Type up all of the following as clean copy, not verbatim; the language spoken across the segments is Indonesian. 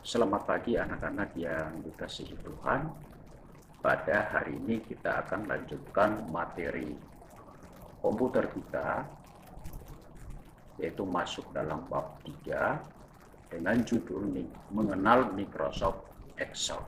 Selamat pagi anak-anak yang dikasihi Tuhan. Pada hari ini kita akan lanjutkan materi komputer kita, yaitu masuk dalam bab 3 dengan judul mengenal Microsoft Excel.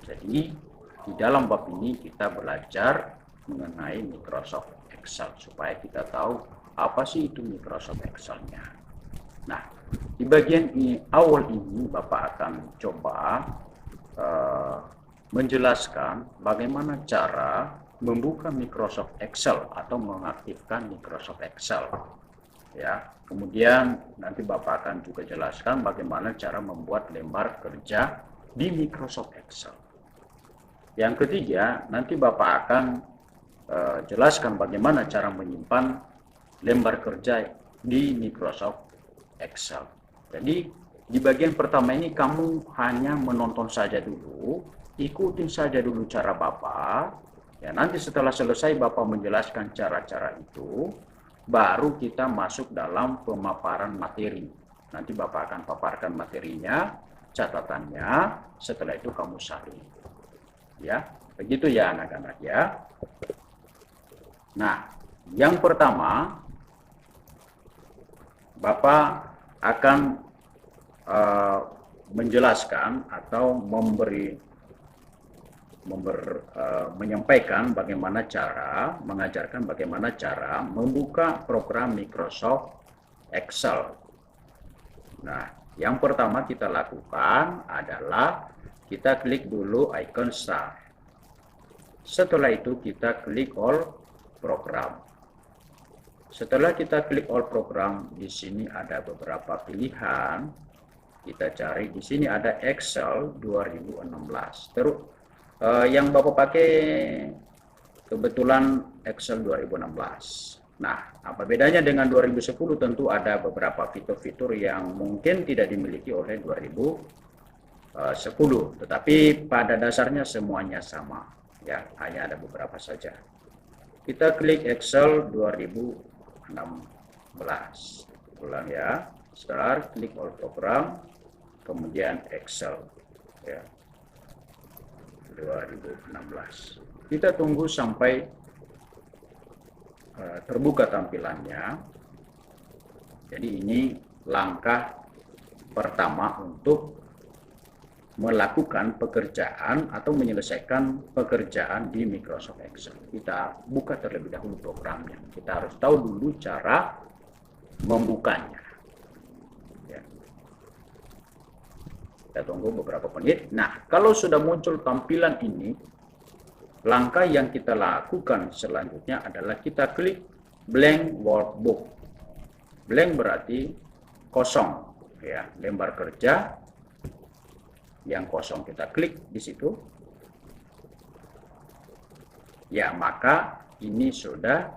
Jadi di dalam bab ini kita belajar mengenai Microsoft Excel supaya kita tahu apa sih itu Microsoft Excel-nya. Nah, di bagian awal ini Bapak akan coba menjelaskan bagaimana cara membuka Microsoft Excel atau mengaktifkan Microsoft Excel. Ya, kemudian nanti Bapak akan juga jelaskan bagaimana cara membuat lembar kerja di Microsoft Excel. Yang ketiga, nanti Bapak akan jelaskan bagaimana cara menyimpan lembar kerja di Microsoft Excel. Jadi di bagian pertama ini kamu hanya menonton saja dulu, ikutin saja dulu cara Bapak. Ya, nanti setelah selesai Bapak menjelaskan cara-cara itu, baru kita masuk dalam pemaparan materi. Nanti Bapak akan paparkan materinya, catatannya, setelah itu kamu salin. Ya, begitu ya anak-anak ya. Nah, yang pertama Bapak akan menjelaskan atau menyampaikan bagaimana cara, mengajarkan bagaimana cara membuka program Microsoft Excel. Nah, yang pertama kita lakukan adalah kita klik dulu icon start. Setelah itu kita klik all program. Setelah kita klik all program, di sini ada beberapa pilihan. Kita cari di sini ada Excel 2016. Terus yang Bapak pakai kebetulan Excel 2016. Nah, apa bedanya dengan 2010? Tentu ada beberapa fitur-fitur yang mungkin tidak dimiliki oleh 2010, tetapi pada dasarnya semuanya sama. Ya, hanya ada beberapa saja. Kita klik Excel 2016. Ulang ya. Start, klik all program, kemudian Excel ya. 2016. Kita tunggu sampai terbuka tampilannya. Jadi ini langkah pertama untuk melakukan pekerjaan atau menyelesaikan pekerjaan di Microsoft Excel. Kita buka terlebih dahulu programnya. Kita harus tahu dulu cara membukanya. Ya. Kita tunggu beberapa menit. Nah, kalau sudah muncul tampilan ini, langkah yang kita lakukan selanjutnya adalah kita klik blank workbook. Blank berarti kosong, ya, lembar kerja yang kosong, kita klik di situ. Ya, maka ini sudah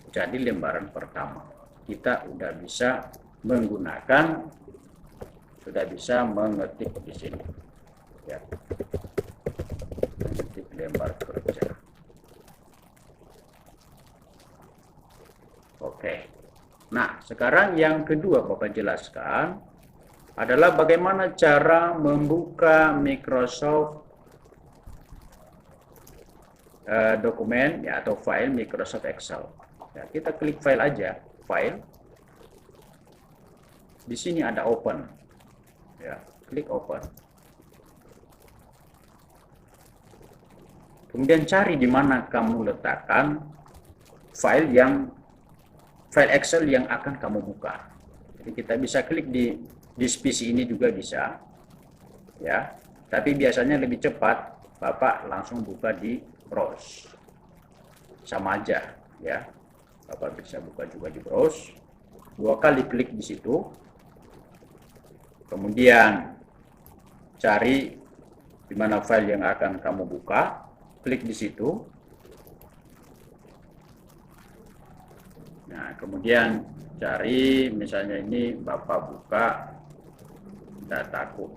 jadi lembaran pertama. Kita sudah bisa menggunakan, sudah bisa mengetik di sini. Ya. Mengetik lembar kerja. Oke. Nah, sekarang yang kedua Bapak jelaskan adalah bagaimana cara membuka Microsoft dokumen ya, atau file Microsoft Excel. Ya, kita klik file aja, file. Di sini ada open. Ya, klik open. Kemudian cari di mana kamu letakkan file Excel yang akan kamu buka. Jadi kita bisa klik di PC ini juga bisa, ya. Tapi biasanya lebih cepat Bapak langsung buka di browse, sama aja, ya. Bapak bisa buka juga di browse. 2 kali klik di situ, kemudian cari di mana file yang akan kamu buka, klik di situ. Nah, kemudian cari, misalnya ini Bapak buka dataku.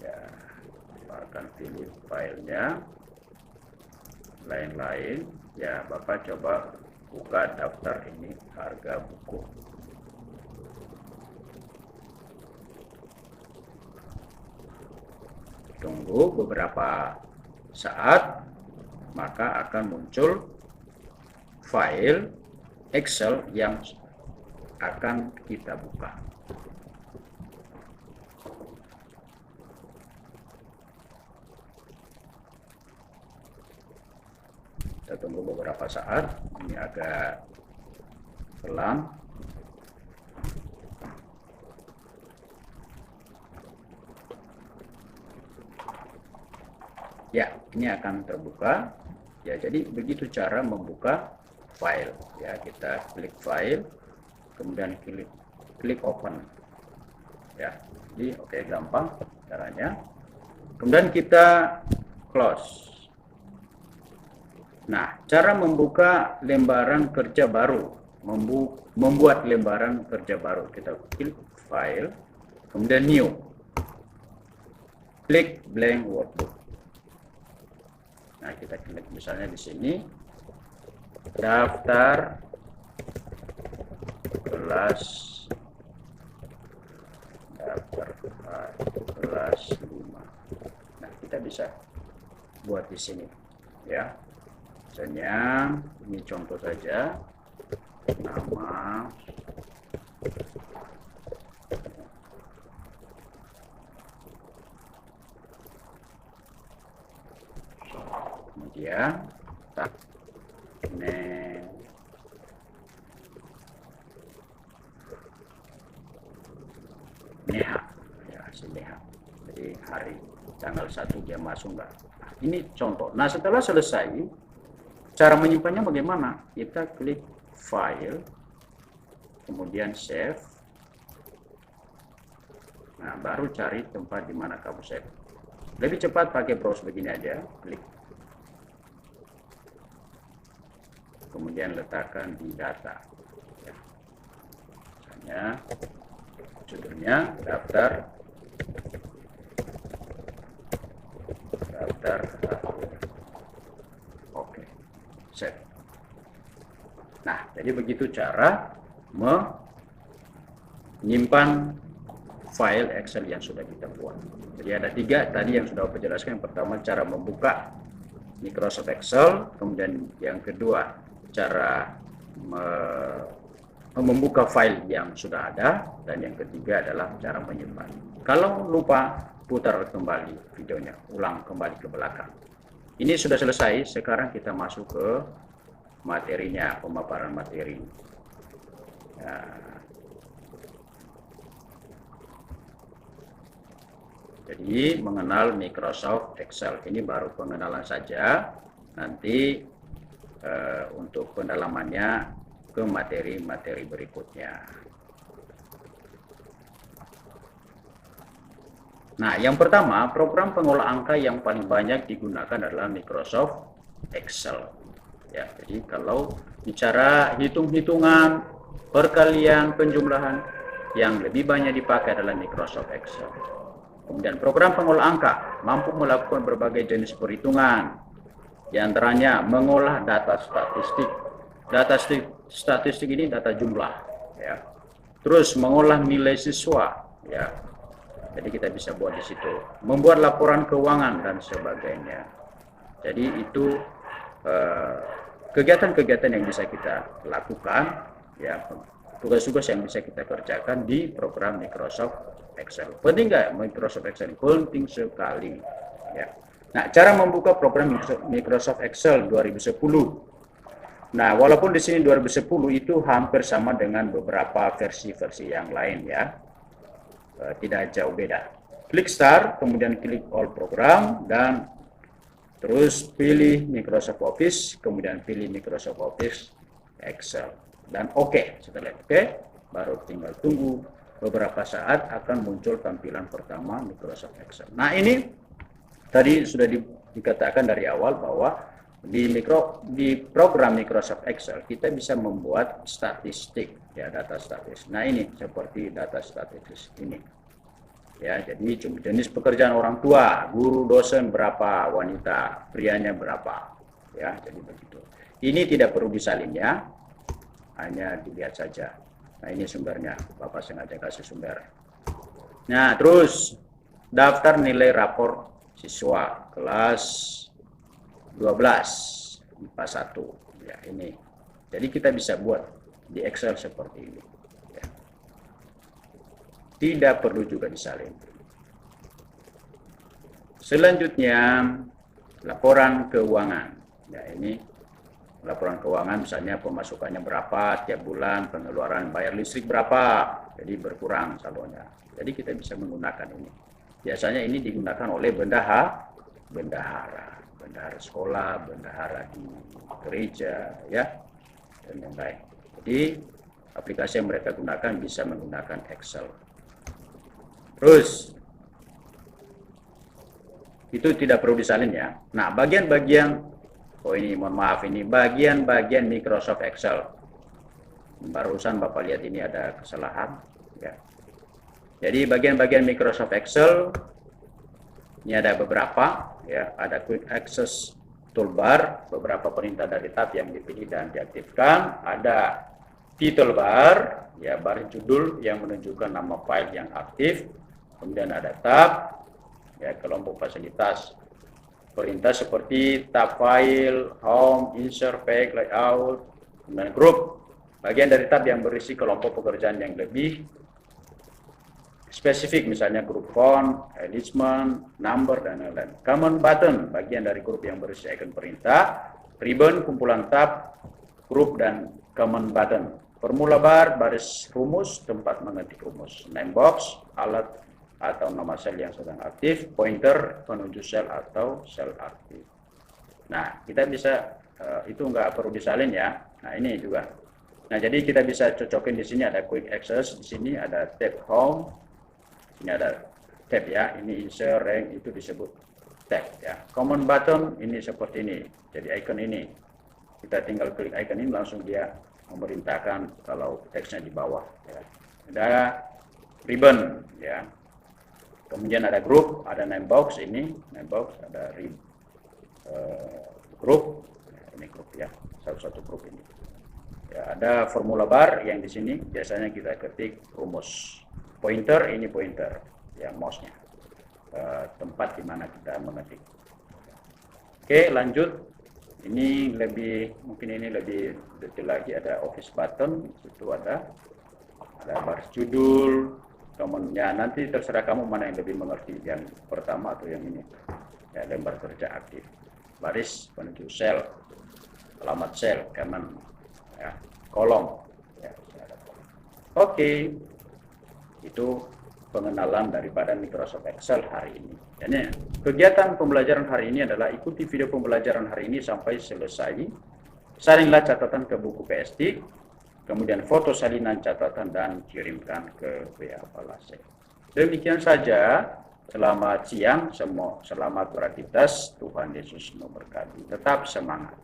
Ya, Bapak akan pilih filenya. Lain-lain, ya Bapak coba buka daftar ini harga buku. tunggu beberapa saat, maka akan muncul file Excel yang akan kita buka. Kita tunggu beberapa saat, ini agak pelan. Ya, ini akan terbuka. Ya, jadi begitu cara membuka file. Ya, kita klik file, kemudian klik open. Ya, jadi oke, gampang caranya. Kemudian kita close. Nah, cara membuka lembaran kerja baru, membuat lembaran kerja baru, kita klik file, kemudian new, klik blank workbook. Nah, kita klik misalnya di sini, daftar kelas 5. Nah, kita bisa buat di sini, ya. Misalnya, ini contoh saja, nama, kemudian Neha, ya, si Neha. Jadi hari tanggal 1 dia masuk enggak. Nah, ini contoh. Nah, setelah selesai, cara menyimpannya bagaimana? Kita klik file, kemudian save. Nah, baru cari tempat di mana kamu save. Lebih cepat pakai browse begini aja, klik. Kemudian letakkan di data. Ya. Misalnya, judulnya daftar oke, save. Nah, jadi begitu cara menyimpan file Excel yang sudah kita buat. Jadi ada 3 tadi yang sudah saya jelaskan. Yang pertama, cara membuka Microsoft Excel, kemudian yang kedua, cara membuka file yang sudah ada, dan yang ketiga adalah cara menyimpan. Kalau lupa, putar kembali videonya, ulang kembali ke belakang. Ini sudah selesai. Sekarang kita masuk ke materinya, pemaparan materi. Nah, jadi mengenal Microsoft Excel ini baru pengenalan saja. Nanti untuk pendalamannya ke materi-materi berikutnya. Nah, yang pertama, program pengolah angka yang paling banyak digunakan adalah Microsoft Excel. Ya, jadi kalau bicara hitung-hitungan, perkalian, penjumlahan, yang lebih banyak dipakai adalah Microsoft Excel. Kemudian program pengolah angka mampu melakukan berbagai jenis perhitungan, di antaranya mengolah data statistik. Data statistik ini data jumlah, ya. Terus mengolah nilai siswa, ya. Jadi kita bisa buat di situ. Membuat laporan keuangan dan sebagainya. Jadi itu kegiatan-kegiatan yang bisa kita lakukan, ya, tugas-tugas yang bisa kita kerjakan di program Microsoft Excel. Penting nggak Microsoft Excel? Penting sekali, ya. Nah, cara membuka program Microsoft Excel 2010. Nah, walaupun di sini 2010 itu hampir sama dengan beberapa versi-versi yang lain, ya. Tidak jauh beda. Klik Start, kemudian klik All Program, dan terus pilih Microsoft Office, kemudian pilih Microsoft Office Excel, dan oke. Setelah oke, baru tinggal tunggu beberapa saat akan muncul tampilan pertama Microsoft Excel. Nah, ini tadi sudah dikatakan dari awal bahwa di program Microsoft Excel kita bisa membuat statistik, ya, data statistik. Nah, ini seperti data statistik ini, ya. Jadi jenis pekerjaan orang tua, guru, dosen berapa, wanita, prianya berapa, ya. Jadi begitu. Ini tidak perlu disalin, ya, hanya dilihat saja. Nah, ini sumbernya, Bapak sengaja kasih sumber. Nah, terus daftar nilai rapor siswa kelas 12 IPA 1 ya ini. Jadi kita bisa buat di Excel seperti ini ya. Tidak perlu juga disalin. Selanjutnya laporan keuangan ya, ini laporan keuangan misalnya pemasukannya berapa tiap bulan, pengeluaran bayar listrik berapa, jadi berkurang saldonya. Jadi kita bisa menggunakan ini. Biasanya ini digunakan oleh bendahara sekolah, bendahara di gereja ya, dan yang lain. Jadi aplikasi yang mereka gunakan bisa menggunakan Excel. Terus itu tidak perlu disalin ya. Nah, bagian-bagian ini mohon maaf, ini bagian-bagian Microsoft Excel. Barusan Bapak lihat ini ada kesalahan ya. Jadi bagian-bagian Microsoft Excel ini ada beberapa ya, ada Quick Access Toolbar, beberapa perintah dari tab yang dipilih dan diaktifkan, ada title bar ya, baris judul yang menunjukkan nama file yang aktif, kemudian ada tab ya, kelompok fasilitas. Perintah seperti tab file, home, insert, page, layout, dan group. Bagian dari tab yang berisi kelompok pekerjaan yang lebih spesifik, misalnya grup font, arrangement, number, dan lain-lain. Command button, bagian dari grup yang berisi icon perintah. Ribbon, kumpulan tab, grup, dan command button. Formula bar, baris rumus, tempat mengetik rumus. Name box, alat atau nama sel yang sedang aktif. Pointer, penunjuk sel atau sel aktif. Nah, kita bisa itu nggak perlu disalin ya. Nah, ini juga. Nah, jadi kita bisa cocokin di sini ada quick access, di sini ada tab home, ini ada tab ya, ini insert, rank, itu disebut tab ya. Command button ini seperti ini, jadi icon ini. Kita tinggal klik icon ini, langsung dia memerintahkan kalau teksnya di bawah ya. Ada ribbon ya. Kemudian ada grup, ada name box ini, name box, ada grup, ini grup ya, satu-satu grup ini. Ya, ada formula bar yang di sini biasanya kita ketik rumus. Pointer, ini pointer, ya mouse-nya, tempat di mana kita mengetik. Oke, lanjut. Ini mungkin ini lebih detail lagi. Ada office button, itu ada baris judul. Kemudian nanti terserah kamu mana yang lebih mengerti, yang pertama atau yang ini ya, lembar kerja aktif, baris penunjuk sel, alamat sel, kanan ya, kolom ya. Oke, itu pengenalan daripada Microsoft Excel hari ini. Jadi kegiatan pembelajaran hari ini adalah ikuti video pembelajaran hari ini sampai selesai, saringlah catatan ke buku PSD, kemudian foto salinan catatan dan kirimkan ke WA Palase. Demikian saja. Selamat siang, selamat beraktivitas. Tuhan Yesus memberkati. Tetap semangat.